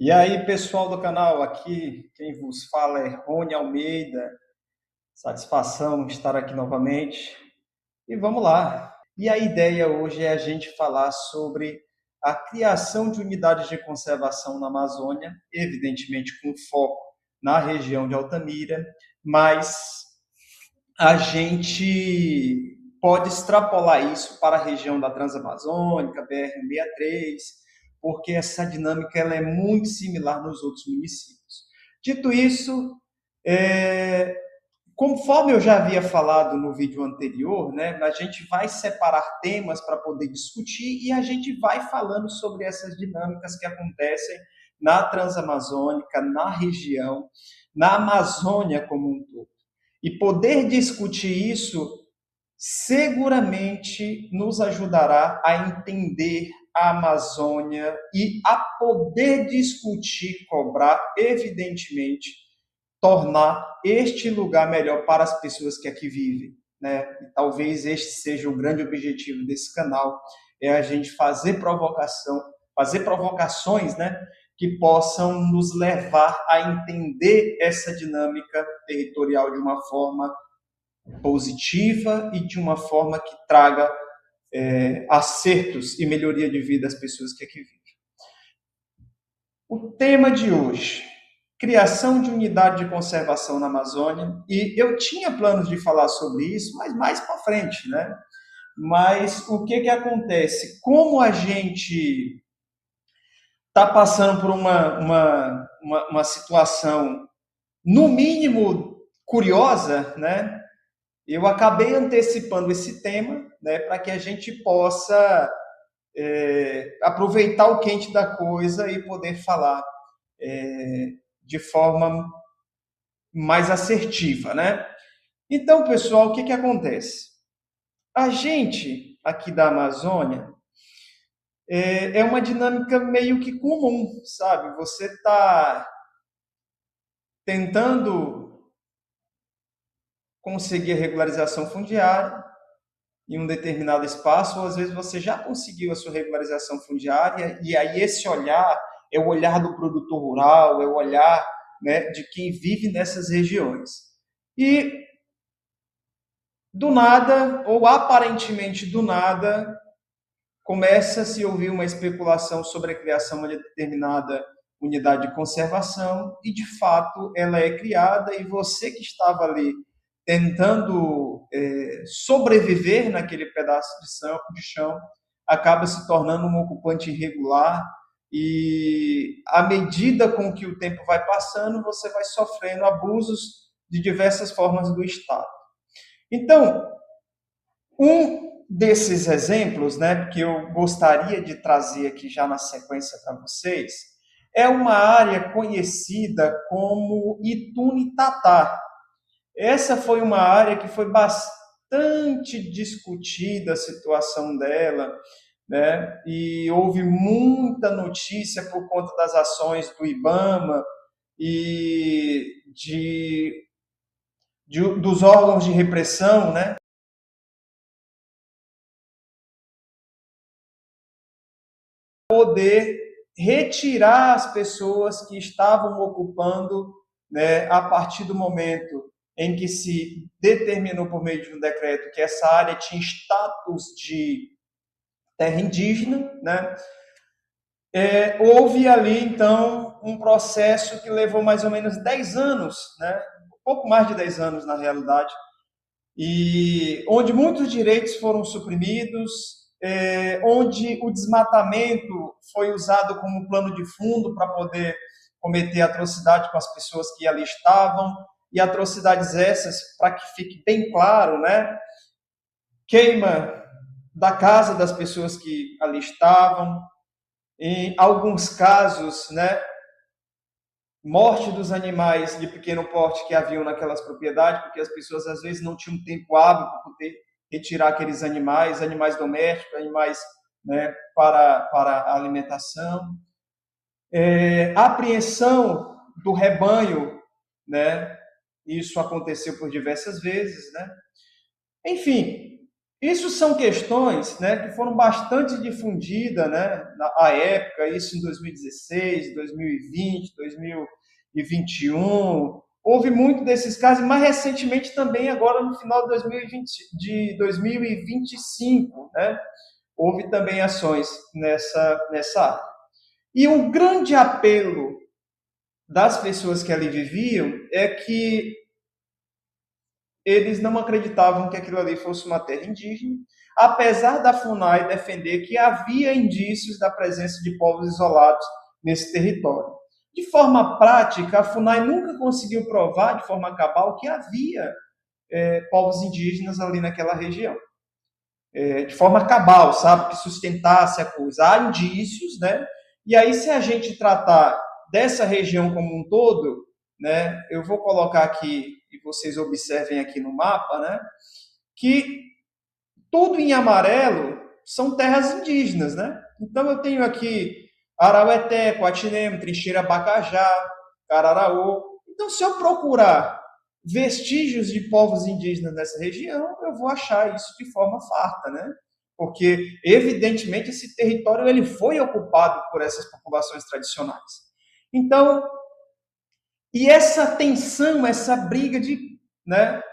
E aí, pessoal do canal, aqui quem vos fala é Rony Almeida. Satisfação estar aqui novamente. E vamos lá. E a ideia hoje é a gente falar sobre a criação de unidades de conservação na Amazônia, evidentemente com foco na região de Altamira, mas a gente pode extrapolar isso para a região da Transamazônica, BR-163, porque essa dinâmica ela é muito similar nos outros municípios. Dito isso, é, conforme eu já havia falado no vídeo anterior, né, a gente vai separar temas para poder discutir e a gente vai falando sobre essas dinâmicas que acontecem na Transamazônica, na região, na Amazônia como um todo. E poder discutir isso seguramente nos ajudará a entender a Amazônia e a poder discutir, cobrar, evidentemente, tornar este lugar melhor para as pessoas que aqui vivem, né? E talvez este seja o grande objetivo desse canal, é a gente fazer provocações, né, que possam nos levar a entender essa dinâmica territorial de uma forma positiva e de uma forma que traga acertos e melhoria de vida às pessoas que aqui vivem. O tema de hoje, criação de unidade de conservação na Amazônia, e eu tinha planos de falar sobre isso, mas mais para frente, né? Mas o que acontece? Como a gente está passando por uma situação, no mínimo, curiosa, né? Eu acabei antecipando esse tema, né, para que a gente possa aproveitar o quente da coisa e poder falar de forma mais assertiva, né? Então, pessoal, o que acontece? A gente aqui da Amazônia é uma dinâmica meio que comum, sabe? Você está tentando conseguir a regularização fundiária em um determinado espaço, ou às vezes você já conseguiu a sua regularização fundiária, e aí esse olhar é o olhar do produtor rural, é o olhar, né, de quem vive nessas regiões. E do nada, ou aparentemente do nada, começa a se ouvir uma especulação sobre a criação de uma determinada unidade de conservação, e de fato ela é criada, e você que estava ali tentando sobreviver naquele pedaço de chão, acaba se tornando um ocupante irregular, e à medida com que o tempo vai passando, você vai sofrendo abusos de diversas formas do Estado. Então, um desses exemplos, né, que eu gostaria de trazer aqui já na sequência para vocês, é uma área conhecida como Itunitatá. Essa foi uma área que foi bastante discutida a situação dela, né? E houve muita notícia por conta das ações do IBAMA e dos órgãos de repressão, né? Poder retirar as pessoas que estavam ocupando, né, a partir do momento em que se determinou por meio de um decreto que essa área tinha status de terra indígena, né? Houve ali, então, um processo que levou mais ou menos 10 anos, né? Um pouco mais de 10 anos, na realidade, e onde muitos direitos foram suprimidos, onde o desmatamento foi usado como plano de fundo para poder cometer atrocidade com as pessoas que ali estavam, e atrocidades essas, para que fique bem claro, né? Queima da casa das pessoas que ali estavam, em alguns casos, né, morte dos animais de pequeno porte que haviam naquelas propriedades, porque as pessoas às vezes não tinham tempo hábil para poder retirar aqueles animais, animais domésticos, animais, né, para a alimentação. Apreensão do rebanho, né, isso aconteceu por diversas vezes, né. Enfim, Isso são questões, né, que foram bastante difundidas, né, na época, isso em 2016, 2020, 2021. Houve muito desses casos, mais recentemente também, agora no final de 2020, de 2025, né, houve também ações nessa área. E um grande apelo das pessoas que ali viviam é que eles não acreditavam que aquilo ali fosse uma terra indígena, apesar da FUNAI defender que havia indícios da presença de povos isolados nesse território. De forma prática, a FUNAI nunca conseguiu provar de forma cabal que havia povos indígenas ali naquela região. De forma cabal, sabe? Que sustentasse a coisa. Há indícios, né? E aí, se a gente tratar dessa região como um todo, né? Eu vou colocar aqui, e vocês observem aqui no mapa, né? Que tudo em amarelo são terras indígenas, né? Então, eu tenho aqui Araueté, Coatinema, Trincheira Bacajá, Cararaú. Então, se eu procurar vestígios de povos indígenas nessa região, eu vou achar isso de forma farta, né? Porque, evidentemente, esse território ele foi ocupado por essas populações tradicionais. Então, e essa tensão, essa briga né,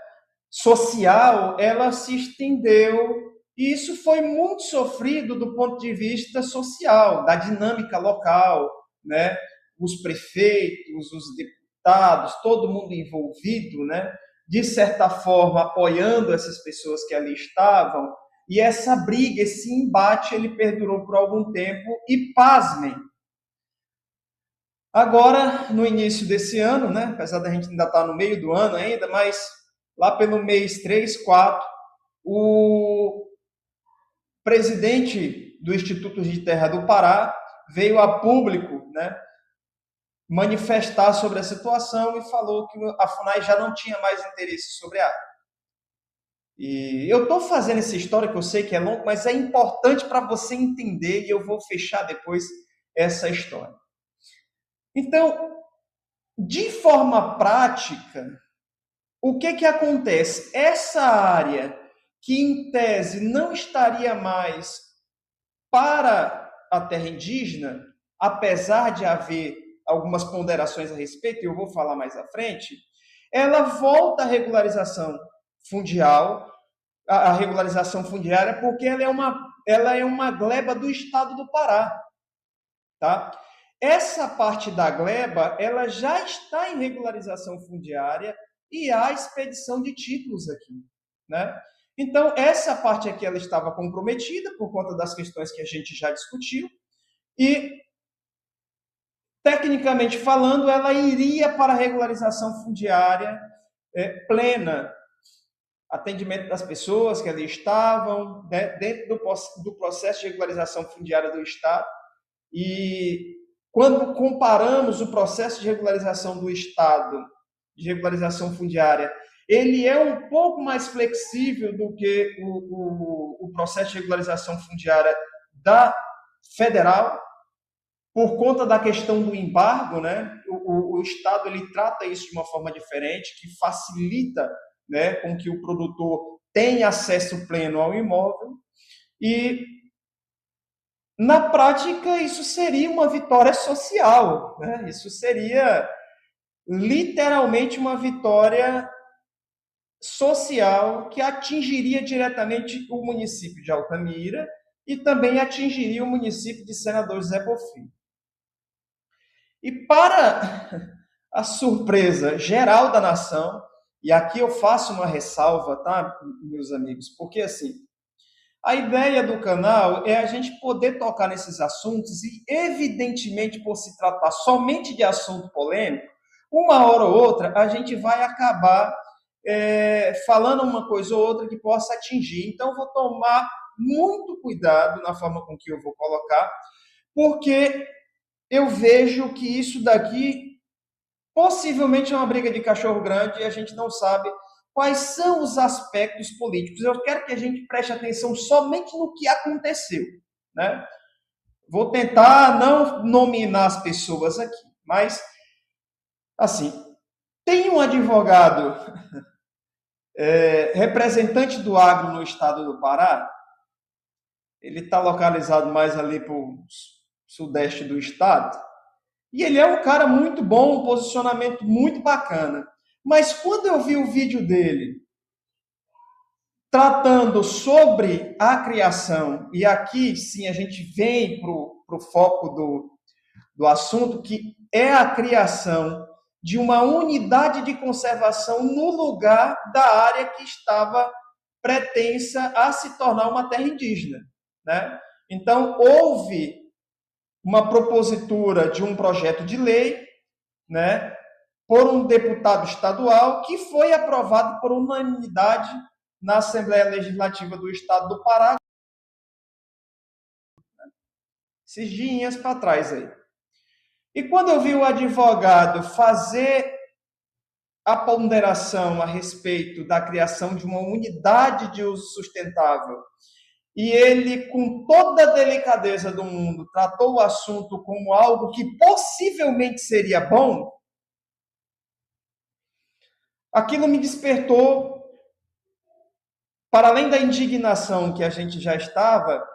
social, ela se estendeu e isso foi muito sofrido do ponto de vista social, da dinâmica local, né? Os prefeitos, os deputados, todo mundo envolvido, né? De certa forma apoiando essas pessoas que ali estavam, e essa briga, esse embate, ele perdurou por algum tempo e pasmem. Agora, no início desse ano, né? Apesar da gente ainda estar no meio do ano ainda, mas lá pelo mês 3, 4, o presidente do Instituto de Terra do Pará veio a público, né, manifestar sobre a situação e falou que a FUNAI já não tinha mais interesse sobre a área. E eu estou fazendo essa história que eu sei que é longo, mas é importante para você entender e eu vou fechar depois essa história. Então, de forma prática, o que acontece? Essa área que em tese não estaria mais para a terra indígena, apesar de haver algumas ponderações a respeito, e eu vou falar mais à frente, ela volta à regularização fundial, a regularização fundiária, porque ela é uma gleba do estado do Pará. Tá? Essa parte da gleba, ela já está em regularização fundiária e há expedição de títulos aqui, né? Então, essa parte aqui ela estava comprometida por conta das questões que a gente já discutiu e, tecnicamente falando, ela iria para a regularização fundiária plena, atendimento das pessoas que ali estavam, né, dentro do processo de regularização fundiária do Estado. E quando comparamos o processo de regularização do Estado, de regularização fundiária, ele é um pouco mais flexível do que o processo de regularização fundiária da federal, por conta da questão do embargo, né? O Estado ele trata isso de uma forma diferente, que facilita, né, com que o produtor tenha acesso pleno ao imóvel e na prática, isso seria uma vitória social, né? Isso seria literalmente uma vitória social que atingiria diretamente o município de Altamira e também atingiria o município de Senador José Bonfim. E para a surpresa geral da nação, e aqui eu faço uma ressalva, tá, meus amigos, porque assim, a ideia do canal é a gente poder tocar nesses assuntos e, evidentemente, por se tratar somente de assunto polêmico, uma hora ou outra a gente vai acabar falando uma coisa ou outra que possa atingir. Então, vou tomar muito cuidado na forma com que eu vou colocar, porque eu vejo que isso daqui possivelmente é uma briga de cachorro grande e a gente não sabe quais são os aspectos políticos. Eu quero que a gente preste atenção somente no que aconteceu, né? Vou tentar não nominar as pessoas aqui, mas, assim, tem um advogado representante do agro no estado do Pará. Ele está localizado mais ali para o sudeste do estado. E ele é um cara muito bom, um posicionamento muito bacana. Mas quando eu vi o vídeo dele tratando sobre a criação, e aqui sim a gente vem para o foco do assunto, que é a criação de uma unidade de conservação no lugar da área que estava pretensa a se tornar uma terra indígena, né? Então, houve uma propositura de um projeto de lei, né, por um deputado estadual, que foi aprovado por unanimidade na Assembleia Legislativa do Estado do Pará, esses dias para trás aí. E quando eu vi o advogado fazer a ponderação a respeito da criação de uma unidade de uso sustentável, e ele, com toda a delicadeza do mundo, tratou o assunto como algo que possivelmente seria bom, aquilo me despertou, para além da indignação que a gente já estava,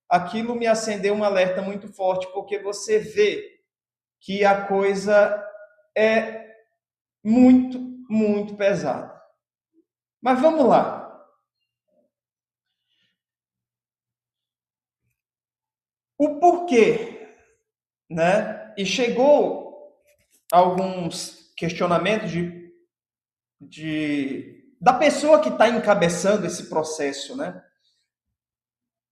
aquilo me acendeu um alerta muito forte, porque você vê que a coisa é muito, muito pesada. Mas vamos lá. O porquê, né? E chegou alguns questionamentos da pessoa que está encabeçando esse processo, né?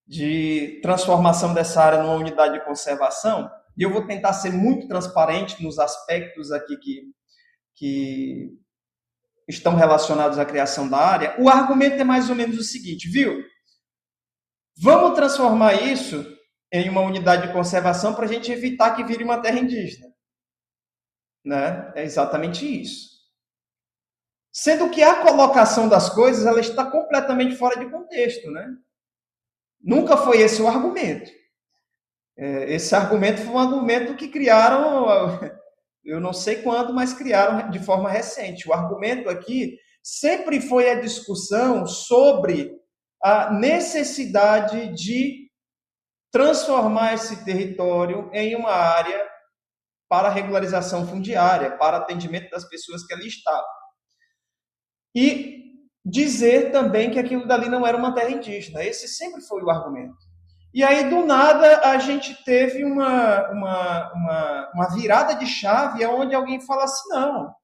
De transformação dessa área numa unidade de conservação. E eu vou tentar ser muito transparente nos aspectos aqui que estão relacionados à criação da área. O argumento é mais ou menos o seguinte, viu? Vamos transformar isso em uma unidade de conservação para a gente evitar que vire uma terra indígena. Né? É exatamente isso. Sendo que a colocação das coisas ela está completamente fora de contexto. Né? Nunca foi esse o argumento. Esse argumento foi um argumento que criaram, eu não sei quando, mas criaram de forma recente. O argumento aqui sempre foi a discussão sobre a necessidade de transformar esse território em uma área para regularização fundiária, para atendimento das pessoas que ali estavam. E dizer também que aquilo dali não era uma terra indígena. Esse sempre foi o argumento. E aí, do nada, a gente teve uma virada de chave onde alguém fala assim, não,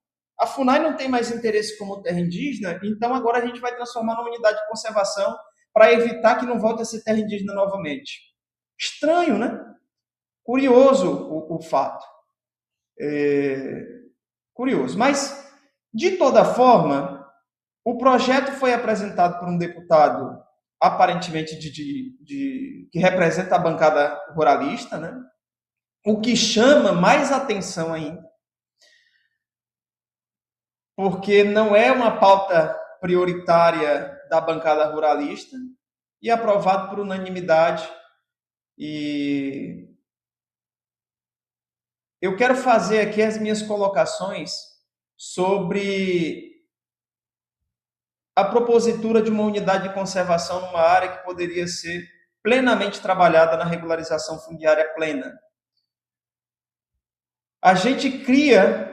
a FUNAI não tem mais interesse como terra indígena, então agora a gente vai transformar numa unidade de conservação para evitar que não volte a ser terra indígena novamente. Estranho, né? Curioso o fato. Curioso. Mas, de toda forma, o projeto foi apresentado por um deputado aparentemente que representa a bancada ruralista, né? O que chama mais atenção ainda, porque não é uma pauta prioritária da bancada ruralista e aprovado por unanimidade. E eu quero fazer aqui as minhas colocações sobre a propositura de uma unidade de conservação numa área que poderia ser plenamente trabalhada na regularização fundiária plena. A gente cria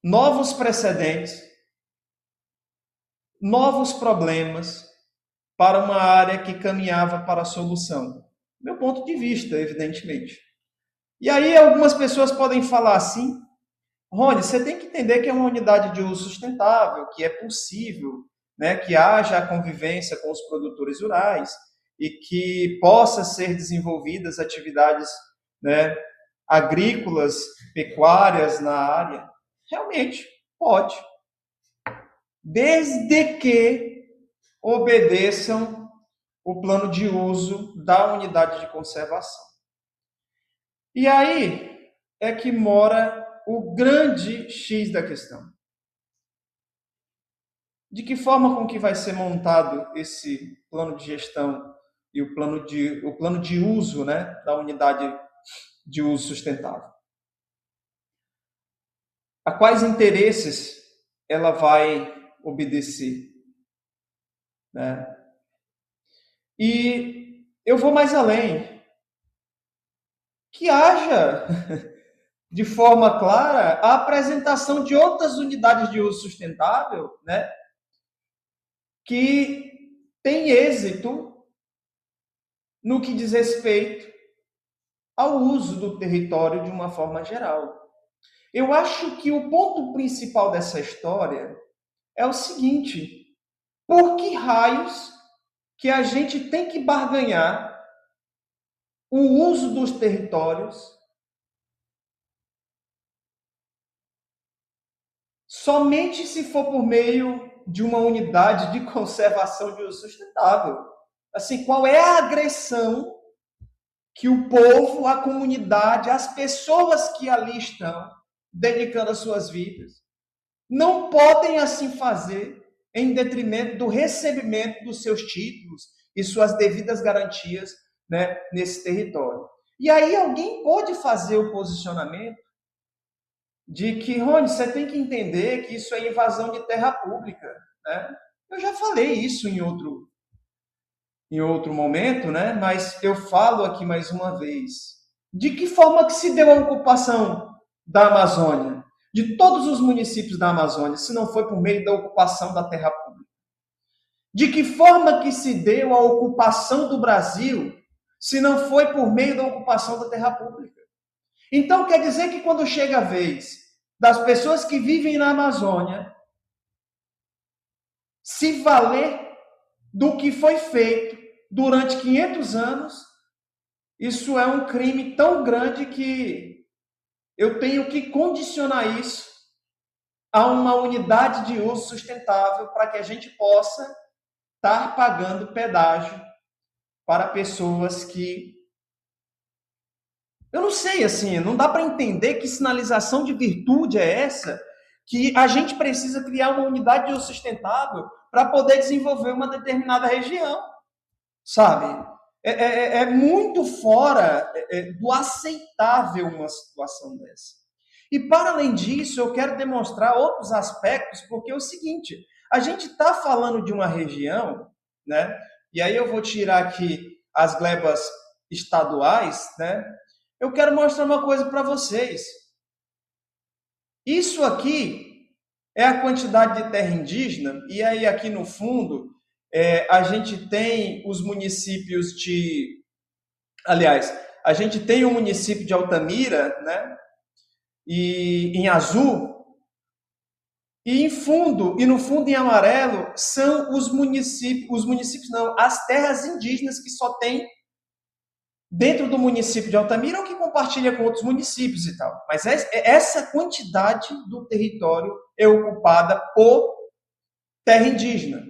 novos precedentes, novos problemas para uma área que caminhava para a solução. Meu ponto de vista, evidentemente. E aí algumas pessoas podem falar assim, Rony, você tem que entender que é uma unidade de uso sustentável, que é possível, né, que haja a convivência com os produtores rurais e que possa ser desenvolvidas atividades, né, agrícolas, pecuárias na área. Realmente, pode. Desde que obedeçam o plano de uso da unidade de conservação. E aí é que mora o grande X da questão. De que forma com que vai ser montado esse plano de gestão e o plano de uso, né, da unidade de uso sustentável? A quais interesses ela vai obedecer, né? E eu vou mais além, que haja de forma clara a apresentação de outras unidades de uso sustentável, né, que tem êxito no que diz respeito ao uso do território de uma forma geral. Eu acho que o ponto principal dessa história é o seguinte: por que raios que a gente tem que barganhar o uso dos territórios somente se for por meio de uma unidade de conservação de uso sustentável? Assim, qual é a agressão que o povo, a comunidade, as pessoas que ali estão dedicando as suas vidas não podem assim fazer em detrimento do recebimento dos seus títulos e suas devidas garantias, né, nesse território? E aí alguém pode fazer o posicionamento de que, Rony, você tem que entender que isso é invasão de terra pública, né? Eu já falei isso em outro momento, né? Mas eu falo aqui mais uma vez. De que forma que se deu a ocupação da Amazônia, de todos os municípios da Amazônia, se não foi por meio da ocupação da terra pública? De que forma que se deu a ocupação do Brasil, se não foi por meio da ocupação da terra pública? Então, quer dizer que quando chega a vez das pessoas que vivem na Amazônia se valer do que foi feito durante 500 anos, isso é um crime tão grande que eu tenho que condicionar isso a uma unidade de uso sustentável para que a gente possa estar pagando pedágio para pessoas que... Eu não sei, assim, não dá para entender que sinalização de virtude é essa, que a gente precisa criar uma unidade de uso sustentável para poder desenvolver uma determinada região, sabe? É muito fora do aceitável uma situação dessa. E, para além disso, eu quero demonstrar outros aspectos, porque é o seguinte, a gente está falando de uma região, né? E aí eu vou tirar aqui as glebas estaduais, né? Eu quero mostrar uma coisa para vocês. Isso aqui é a quantidade de terra indígena, e aí aqui no fundo a gente tem os municípios de... Aliás, a gente tem o município de Altamira, né? E em azul, e no fundo em amarelo, são os municípios não, as terras indígenas que só tem dentro do município de Altamira ou que compartilha com outros municípios e tal. Mas essa quantidade do território é ocupada por terra indígena,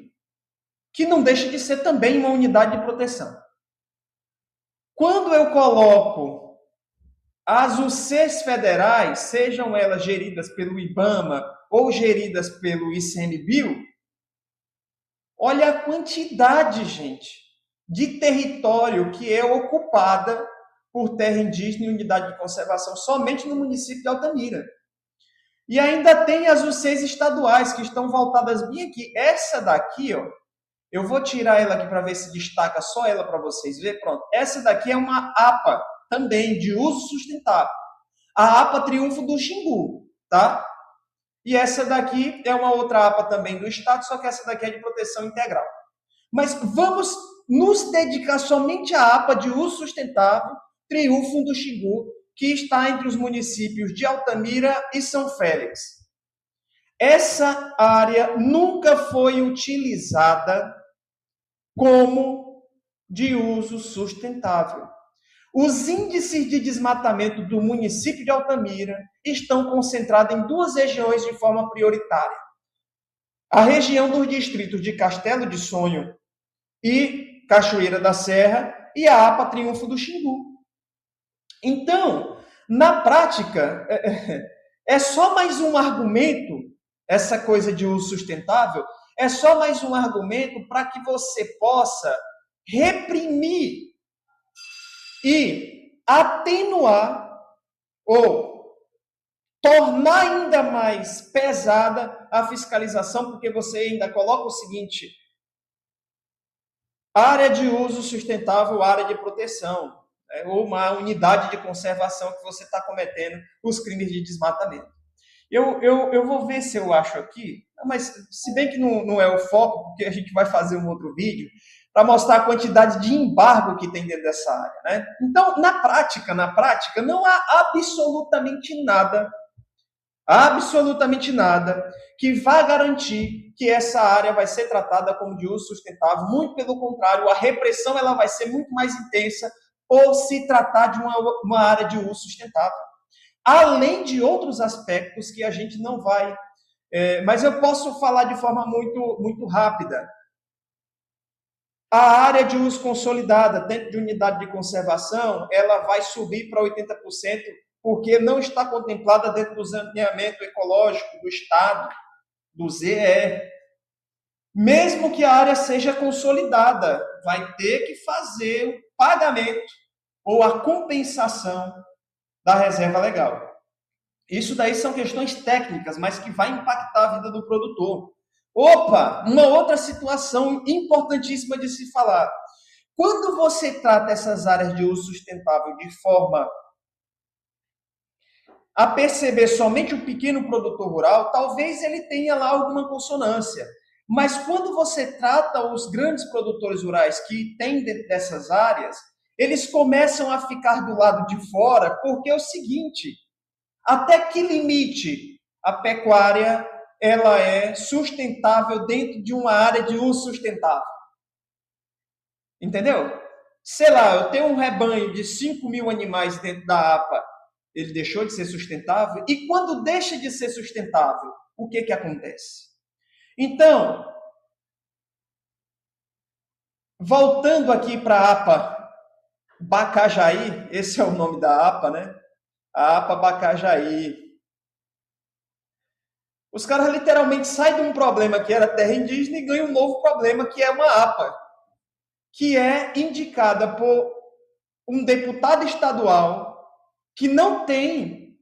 que não deixa de ser também uma unidade de proteção. Quando eu coloco as UCs federais, sejam elas geridas pelo IBAMA ou geridas pelo ICMBio, olha a quantidade, gente, de território que é ocupada por terra indígena e unidade de conservação somente no município de Altamira. E ainda tem as UCs estaduais que estão voltadas bem aqui. Essa daqui, ó, eu vou tirar ela aqui para ver se destaca só ela para vocês verem. Pronto. Essa daqui é uma APA também de uso sustentável. A APA Triunfo do Xingu, tá? E essa daqui é uma outra APA também do Estado, só que essa daqui é de proteção integral. Mas vamos nos dedicar somente à APA de uso sustentável, Triunfo do Xingu, que está entre os municípios de Altamira e São Félix. Essa área nunca foi utilizada como de uso sustentável. Os índices de desmatamento do município de Altamira estão concentrados em duas regiões de forma prioritária. A região dos distritos de Castelo de Sonho e Cachoeira da Serra e a APA Triunfo do Xingu. Então, na prática, é só mais um argumento, essa coisa de uso sustentável, é só mais um argumento para que você possa reprimir e atenuar ou tornar ainda mais pesada a fiscalização, porque você ainda coloca o seguinte: área de uso sustentável, área de proteção, ou uma unidade de conservação que você está cometendo os crimes de desmatamento. Eu vou ver se eu acho aqui, mas se bem que não é o foco, porque a gente vai fazer um outro vídeo para mostrar a quantidade de embargo que tem dentro dessa área, né? Então, na prática, não há absolutamente nada que vá garantir que essa área vai ser tratada como de uso sustentável. Muito pelo contrário, a repressão ela vai ser muito mais intensa por se tratar de uma área de uso sustentável. Além de outros aspectos que a gente não vai... mas eu posso falar de forma muito rápida. A área de uso consolidada dentro de unidade de conservação, ela vai subir para 80%, porque não está contemplada dentro do zoneamento ecológico do Estado, do ZE. Mesmo que a área seja consolidada, vai ter que fazer o pagamento ou a compensação da reserva legal. Isso daí são questões técnicas, mas que vai impactar a vida do produtor. Opa, uma outra situação importantíssima de se falar. Quando você trata essas áreas de uso sustentável de forma a perceber somente o pequeno produtor rural, talvez ele tenha lá alguma consonância. Mas quando você trata os grandes produtores rurais que têm dentro dessas áreas, eles começam a ficar do lado de fora, porque é o seguinte: até que limite a pecuária ela é sustentável dentro de uma área de uso sustentável? Entendeu? Sei lá, eu tenho um rebanho de 5.000 animais dentro da APA, ele deixou de ser sustentável? E quando deixa de ser sustentável, o que acontece? Então, voltando aqui para a APA Bacajaí, esse é o nome da APA, né? A APA Bacajaí. Os caras literalmente saem de um problema que era terra indígena e ganham um novo problema, que é uma APA, que é indicada por um deputado estadual que não tem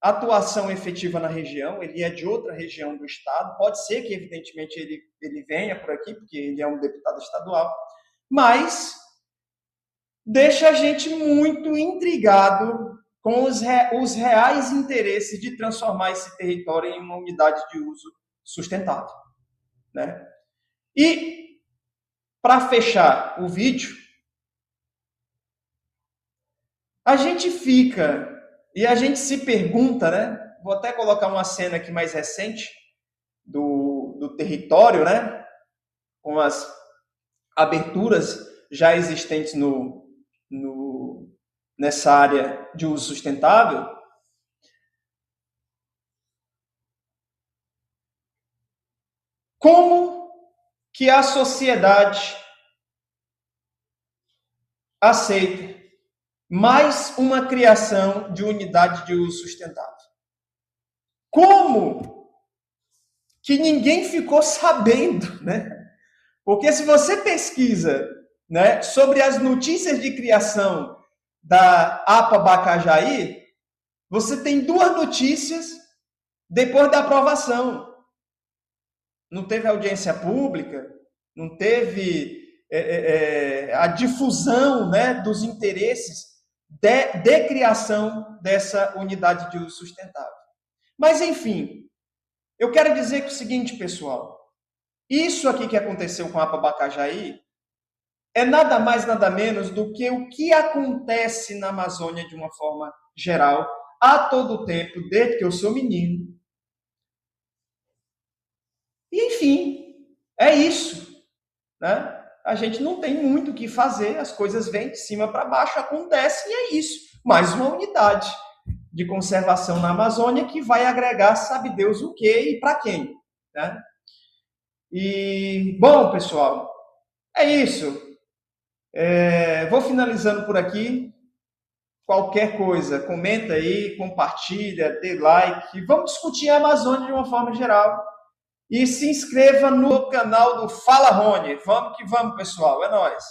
atuação efetiva na região, ele é de outra região do estado, pode ser que, evidentemente, ele venha por aqui, porque ele é um deputado estadual, mas deixa a gente muito intrigado com os reais interesses de transformar esse território em uma unidade de uso sustentável, né? E, para fechar o vídeo, a gente fica e a gente se pergunta, né? Vou até colocar uma cena aqui mais recente do território, né? Com as aberturas já existentes nessa área de uso sustentável. Como que a sociedade aceita mais uma criação de unidade de uso sustentável? Como que ninguém ficou sabendo, né? Porque se você pesquisa, né, sobre as notícias de criação da APA Bacajaí, você tem duas notícias depois da aprovação. Não teve audiência pública, não teve a difusão, né, dos interesses de criação dessa unidade de uso sustentável. Mas, enfim, eu quero dizer que o seguinte, pessoal, isso aqui que aconteceu com a APA Bacajaí é nada mais, nada menos do que o que acontece na Amazônia de uma forma geral, a todo tempo, desde que eu sou menino. E, enfim, é isso, né? A gente não tem muito o que fazer, as coisas vêm de cima para baixo, acontece e é isso. Mais uma unidade de conservação na Amazônia que vai agregar, sabe Deus o quê e para quem, né? E, bom, pessoal, é isso. Vou finalizando por aqui. Qualquer coisa, comenta aí, compartilha, dê like. Vamos discutir a Amazônia de uma forma geral. E se inscreva no canal do Fala Rony. Vamos que vamos, pessoal. É nóis.